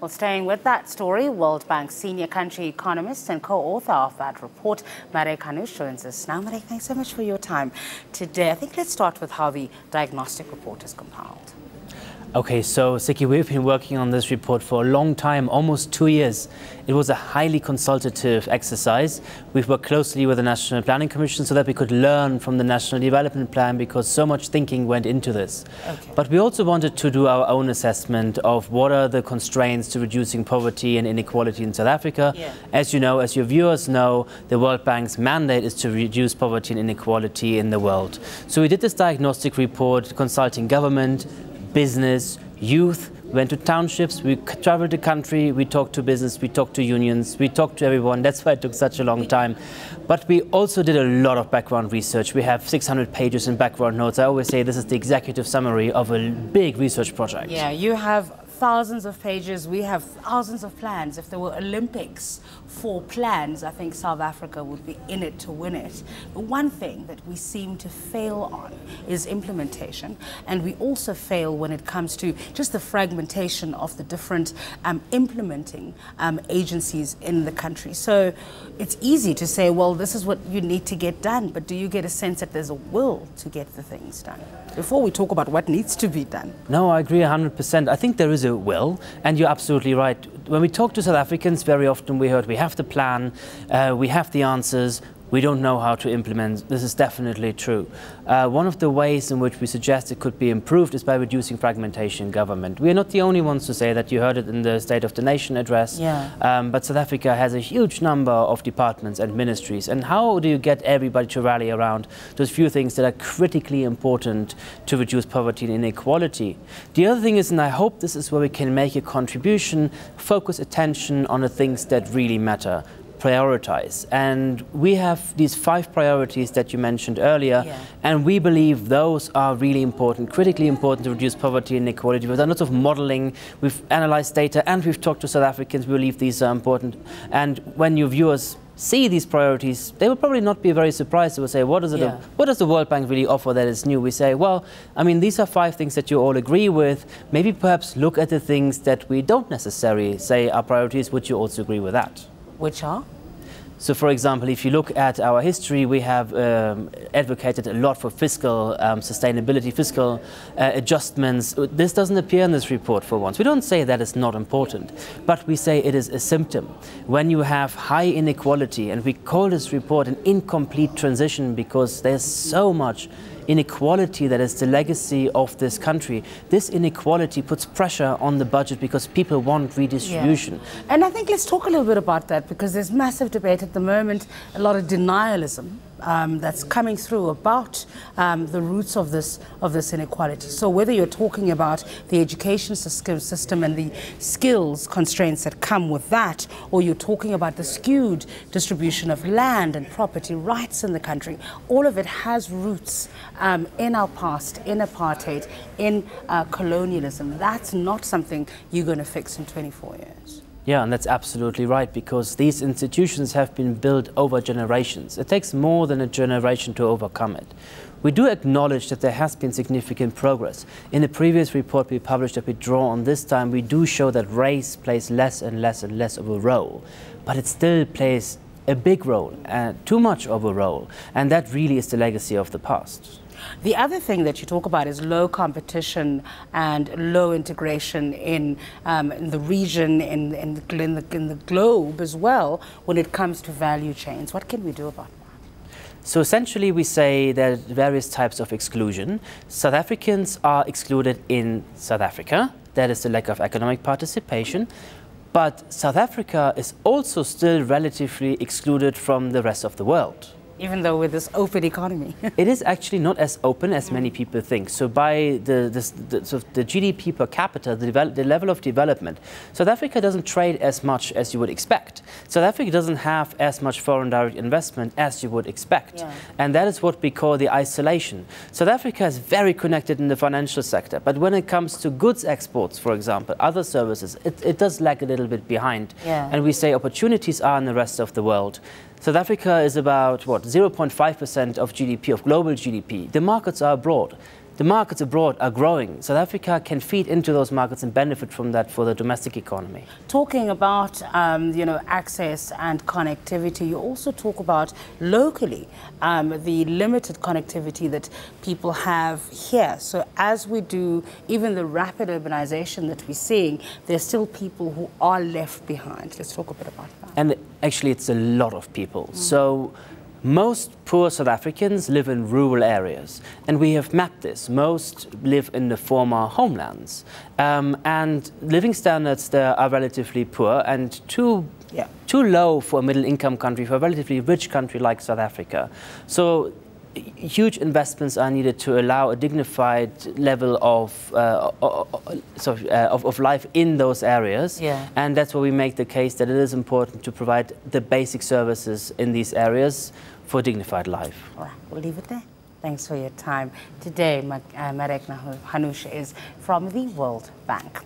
Well, staying with that story, World Bank senior country economist and co-author of that report, Marek Hanusch, joins us now. Marek, thanks so much for your time today. I think let's start with how the diagnostic report is compiled. Okay, so Siki, we've been working on this report for a long time, almost 2 years. It was a highly consultative exercise. We've worked closely with the National Planning Commission so that we could learn from the National Development Plan, because so much thinking went into this. Okay. But we also wanted to do our own assessment of what are the constraints to reducing poverty and inequality in South Africa. Yeah. As you know, as your viewers know, the World Bank's mandate is to reduce poverty and inequality in the world. So we did this diagnostic report consulting government, business, youth. We went to townships, we traveled the country, we talked to business, we talked to unions, we talked to everyone. That's why it took such a long time. But we also did a lot of background research. We have 600 pages in background notes. I always say this is the executive summary of a big research project. Yeah, you have thousands of pages, we have thousands of plans. If there were Olympics for plans, I think South Africa would be in it to win it. But one thing that we seem to fail on is implementation, and we also fail when it comes to just the fragmentation of the different implementing agencies in the country. So it's easy to say, well, this is what you need to get done, but do you get a sense that there's a will to get the things done? Before we talk about what needs to be done. No, I agree 100%. I think there is a will, and you're absolutely right. When we talk to South Africans, very often we heard we have the plan, we have the answers, we don't know how to implement. This is definitely true. One of the ways in which we suggest it could be improved is by reducing fragmentation in government. We are not the only ones to say that. You heard it in the State of the Nation address. Yeah. But South Africa has a huge number of departments and ministries. And how do you get everybody to rally around those few things that are critically important to reduce poverty and inequality? The other thing is, and I hope this is where we can make a contribution, focus attention on the things that really matter. Prioritize. And we have these 5 priorities that you mentioned earlier, yeah. And we believe those are really important, critically important to reduce poverty and inequality. We've done lots of modeling, we've analyzed data, and we've talked to South Africans. We believe these are important. And when your viewers see these priorities, they will probably not be very surprised. They will say, what does the World Bank really offer that is new? We say, well, I mean, these are 5 things that you all agree with. Maybe perhaps look at the things that we don't necessarily say are priorities. Would you also agree with that? Which are? So, for example, if you look at our history, we have advocated a lot for fiscal sustainability, fiscal adjustments. This doesn't appear in this report for once. We don't say that it's not important, but we say it is a symptom. When you have high inequality, and we call this report an incomplete transition because there's so much inequality that is the legacy of this country. This inequality puts pressure on the budget because people want redistribution. Yeah. And I think let's talk a little bit about that, because there's massive debate at the moment, a lot of denialism that's coming through about the roots of this inequality. So whether you're talking about the education system and the skills constraints that come with that, or you're talking about the skewed distribution of land and property rights in the country, all of it has roots in our past, in apartheid, in colonialism. That's not something you're going to fix in 24 years. Yeah, and that's absolutely right, because these institutions have been built over generations. It takes more than a generation to overcome it. We do acknowledge that there has been significant progress. In the previous report we published that we draw on this time, we do show that race plays less and less and less of a role, but it still plays a big role, too much of a role, and that really is the legacy of the past. The other thing that you talk about is low competition and low integration in the region, in the globe as well, when it comes to value chains. What can we do about that? So essentially we say there are various types of exclusion. South Africans are excluded in South Africa. That is the lack of economic participation. But South Africa is also still relatively excluded from the rest of the world. Even though with this open economy. It is actually not as open as many people think. So by the GDP per capita, the level of development, South Africa doesn't trade as much as you would expect. South Africa doesn't have as much foreign direct investment as you would expect. Yeah. And that is what we call the isolation. South Africa is very connected in the financial sector, but when it comes to goods exports, for example, other services, it does lag a little bit behind. Yeah. And we say opportunities are in the rest of the world. South Africa is about, what, 0.5% of GDP, of global GDP. The markets are abroad. the markets abroad are growing. South Africa can feed into those markets and benefit from that for the domestic economy. Talking about access and connectivity, you also talk about locally the limited connectivity that people have here. So as we do, even the rapid urbanization that we're seeing, there's still people who are left behind. Let's talk a bit about that. And actually, it's a lot of people. So most poor South Africans live in rural areas, and we have mapped this. Most live in the former homelands, and living standards there are relatively poor and too low for a middle-income country, for a relatively rich country like South Africa. So huge investments are needed to allow a dignified level of life in those areas. And that's where we make the case that it is important to provide the basic services in these areas for dignified life. All right, we'll leave it there. Thanks for your time. Today, Marek Hanusch is from the World Bank.